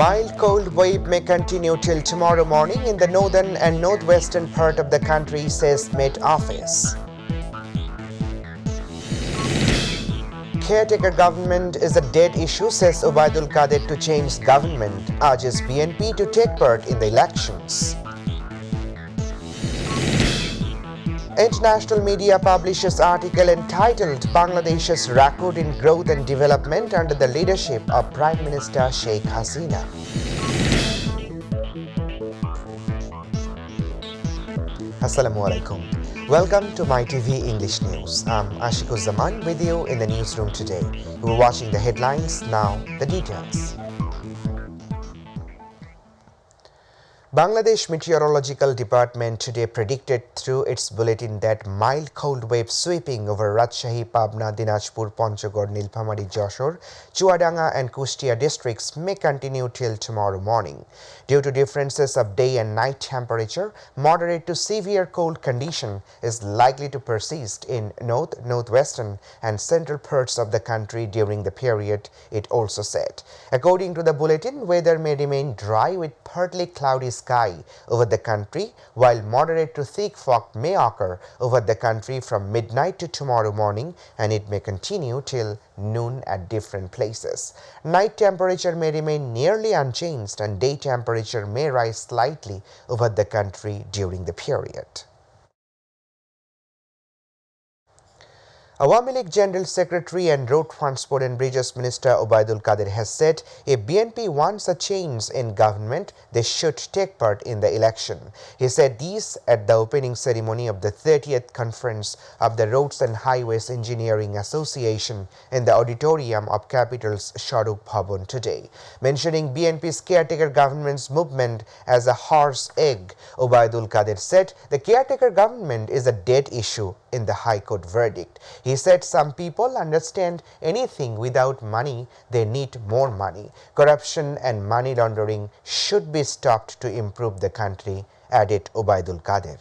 Mild cold wave may continue till tomorrow morning in the northern and northwestern part of the country, says Met Office. Caretaker government is a dead issue, says Obaidul Qadir to change government, urges BNP to take part in the elections. International media publishes article entitled Bangladesh's Record in Growth and Development under the leadership of Prime Minister Sheikh Hasina. Assalamu alaikum. Welcome to Mytv English News. I'm Ashikuzaman with you in the newsroom today. We're watching the headlines, now the details. Bangladesh Meteorological Department today predicted through its bulletin that mild cold wave sweeping over Rajshahi, Pabna, Dinajpur, Panchgod, Nilphamari, Joshore, Chuadanga and Kustia districts may continue till tomorrow morning. Due to differences of day and night temperature, moderate to severe cold condition is likely to persist in north, northwestern and central parts of the country during the period, it also said. According to the bulletin, weather may remain dry with partly cloudy sky over the country, while moderate to thick fog may occur over the country from midnight to tomorrow morning, and it may continue till noon at different places. Night temperature may remain nearly unchanged and day temperature may rise slightly over the country during the period. Awami League General Secretary and Road Transport and Bridges Minister Obaidul Qadir has said if BNP wants a change in government, they should take part in the election. He said this at the opening ceremony of the 30th Conference of the Roads and Highways Engineering Association in the auditorium of Capital's Sharuk Bhavan today. Mentioning BNP's caretaker government's movement as a horse egg, Obaidul Qadir said the caretaker government is a dead issue in the High Court verdict. He said some people understand anything without money, they need more money. Corruption and money laundering should be stopped to improve the country, added Obaidul Qadir.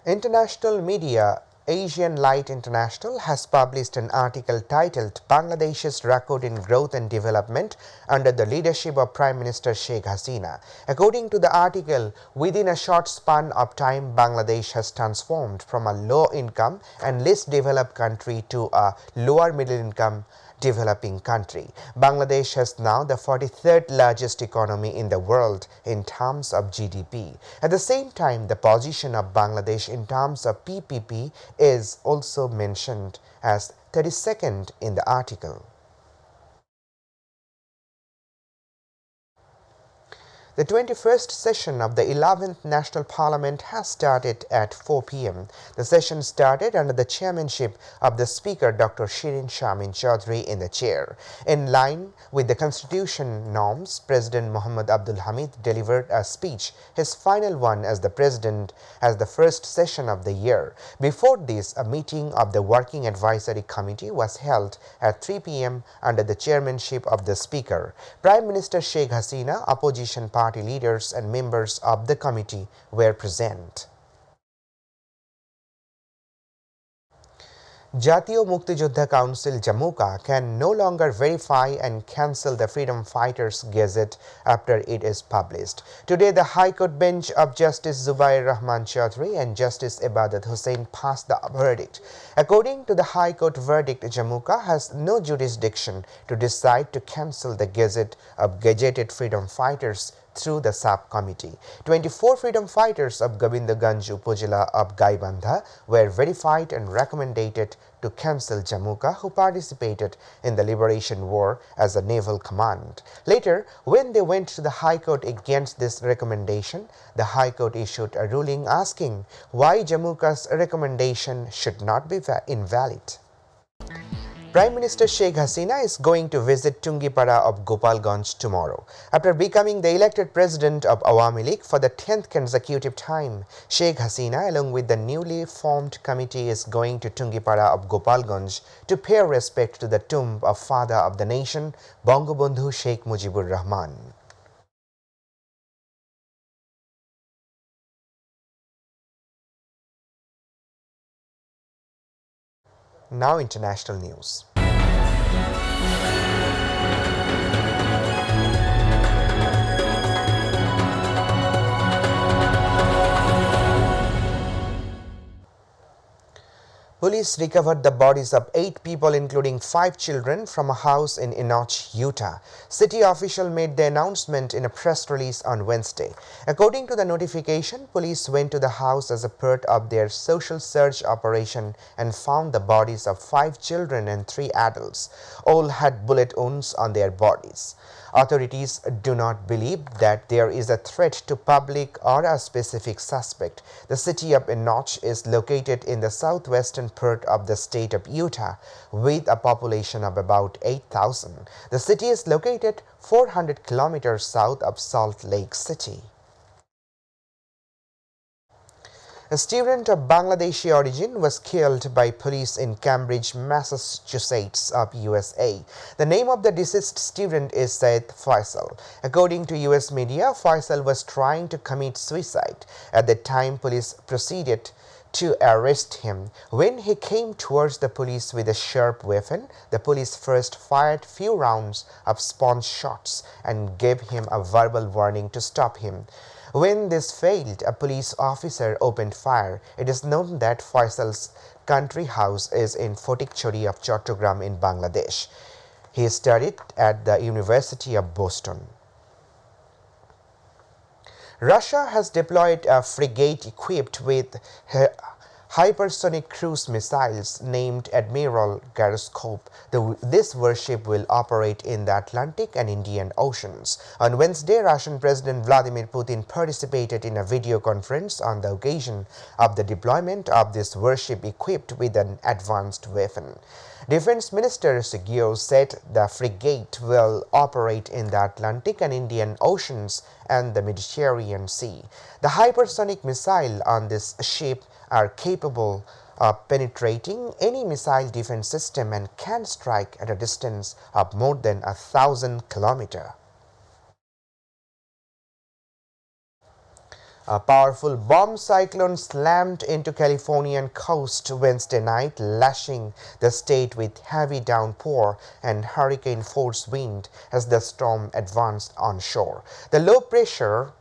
International media Asian Light International has published an article titled Bangladesh's Record in Growth and Development under the leadership of Prime Minister Sheikh Hasina. According to the article, within a short span of time, Bangladesh has transformed from a low-income and least developed country to a lower middle-income developing country. Bangladesh has now the 43rd largest economy in the world in terms of GDP. At the same time, the position of Bangladesh in terms of PPP is also mentioned as 32nd in the article. The 21st session of the 11th National Parliament has started at 4 p.m. The session started under the chairmanship of the Speaker Dr. Shirin Shamin Chaudhry in the chair. In line with the constitution norms, President Muhammad Abdul Hamid delivered a speech, his final one as the President, as the first session of the year. Before this, a meeting of the Working Advisory Committee was held at 3 p.m. under the chairmanship of the Speaker. Prime Minister Sheikh Hasina, opposition party leaders and members of the committee were present. Jatiyo Muktijoddha Council Jammuka can no longer verify and cancel the Freedom Fighters Gazette after it is published. Today, the High Court bench of Justice Zubair Rahman Chaudhry and Justice Ibadat Hussain passed the verdict. According to the High Court verdict, Jammuka has no jurisdiction to decide to cancel the Gazette of gazetted freedom fighters through the subcommittee. 24 freedom fighters of Govindaganj Upazila of Gaibandha were verified and recommended to cancel Jammuka, who participated in the Liberation War as a naval command. Later, when they went to the High Court against this recommendation, the High Court issued a ruling asking why Jammuka's recommendation should not be invalid. Prime Minister Sheikh Hasina is going to visit Tungipara of Gopalganj tomorrow. After becoming the elected president of Awami League for the 10th consecutive time, Sheikh Hasina, along with the newly formed committee, is going to Tungipara of Gopalganj to pay respect to the tomb of father of the nation, Bangabandhu Sheikh Mujibur Rahman. Now international news. Police recovered the bodies of 8 people including 5 children from a house in Enoch, Utah. City officials made the announcement in a press release on Wednesday. According to the notification, police went to the house as a part of their social search operation and found the bodies of 5 children and 3 adults. All had bullet wounds on their bodies. Authorities do not believe that there is a threat to public or a specific suspect. The city of Enoch is located in the southwestern part of the state of Utah with a population of about 8,000. The city is located 400 kilometers south of Salt Lake City. A student of Bangladeshi origin was killed by police in Cambridge, Massachusetts of USA. The name of the deceased student is Said Faisal. According to US media, Faisal was trying to commit suicide. At the time, police proceeded to arrest him. When he came towards the police with a sharp weapon, the police first fired few rounds of sponge shots and gave him a verbal warning to stop him. When this failed, a police officer opened fire. It is known that Faisal's country house is in Fotikchori of Chattogram in Bangladesh. He studied at the University of Boston. Russia has deployed a frigate equipped with hypersonic cruise missiles named Admiral Gyroscope. This warship will operate in the Atlantic and Indian Oceans. On Wednesday, Russian President Vladimir Putin participated in a video conference on the occasion of the deployment of this warship equipped with an advanced weapon. Defense Minister Sheikh said the frigate will operate in the Atlantic and Indian Oceans and the Mediterranean Sea. The hypersonic missiles on this ship are capable of penetrating any missile defense system and can strike at a distance of more than 1,000 kilometers. A powerful bomb cyclone slammed into Californian coast Wednesday night, lashing the state with heavy downpour and hurricane-force wind as the storm advanced onshore. The low-pressure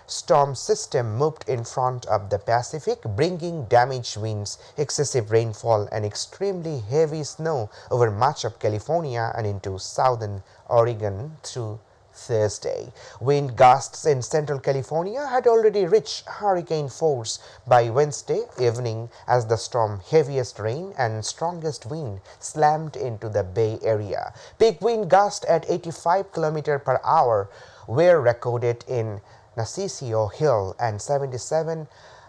storm system moved in front of the Pacific, bringing damaged winds, excessive rainfall, and extremely heavy snow over much of California and into southern Oregon through Thursday. Wind gusts in central California had already reached hurricane force by Wednesday evening as the storm's heaviest rain and strongest wind slammed into the Bay Area. Peak wind gusts at 85 km per hour were recorded in Narciso Hill and 77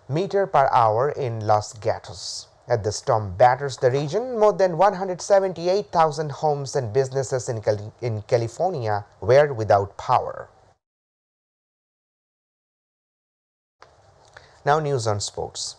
meters per hour in Los Gatos. As the storm batters the region, more than 178,000 homes and businesses in California were without power. Now news on sports.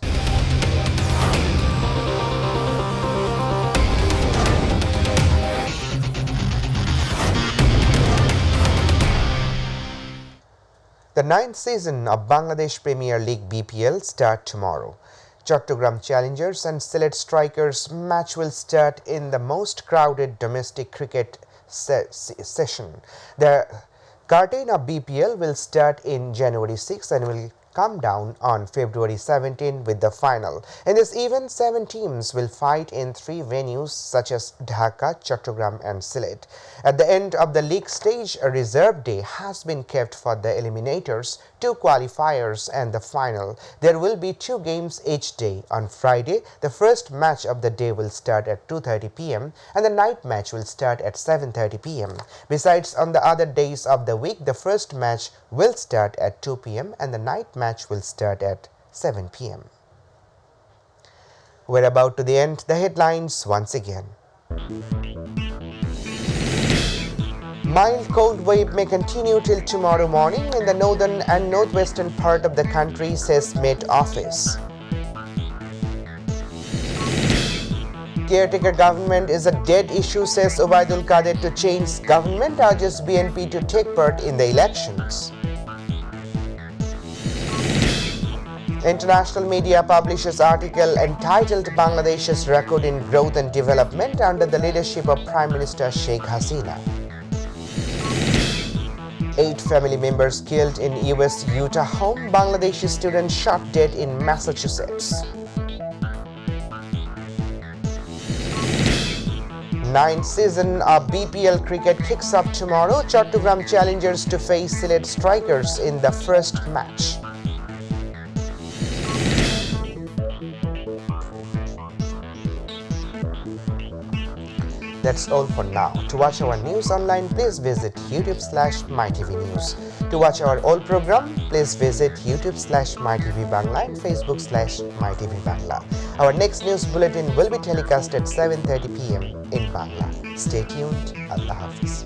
The 9th season of Bangladesh Premier League BPL start tomorrow. Chattogram Challengers and Sylhet Strikers match will start in the most crowded domestic cricket session. The curtain of BPL will start in January 6 and will come down on February 17 with the final. In this event, 7 teams will fight in 3 venues such as Dhaka, Chattogram and Sylhet. At the end of the league stage, a reserve day has been kept for the eliminators, 2 qualifiers and the final. There will be 2 games each day. On Friday, the first match of the day will start at 2:30 p.m. and the night match will start at 7:30 p.m. Besides, on the other days of the week, the first match will start at 2 p.m. and the night match will start at 7 p.m. We're about to the end. The headlines once again. Mild cold wave may continue till tomorrow morning in the northern and northwestern part of the country, says Met Office. Caretaker government is a dead issue, says Obaidul Qadir to change government, urges BNP to take part in the elections. International media publishes article entitled Bangladesh's Record in Growth and Development under the leadership of Prime Minister Sheikh Hasina. 8 family members killed in US Utah home. Bangladeshi student shot dead in Massachusetts. 9th season of BPL cricket kicks off tomorrow. Chattogram challengers to face Sylhet strikers in the first match. That's all for now. To watch our news online, please visit youtube/mytvnews. To watch our old program, please visit youtube/mytvbangla and facebook/mytvbangla. Our next news bulletin will be telecast at 7:30 p.m. in Bangla. Stay tuned. Allah Hafiz.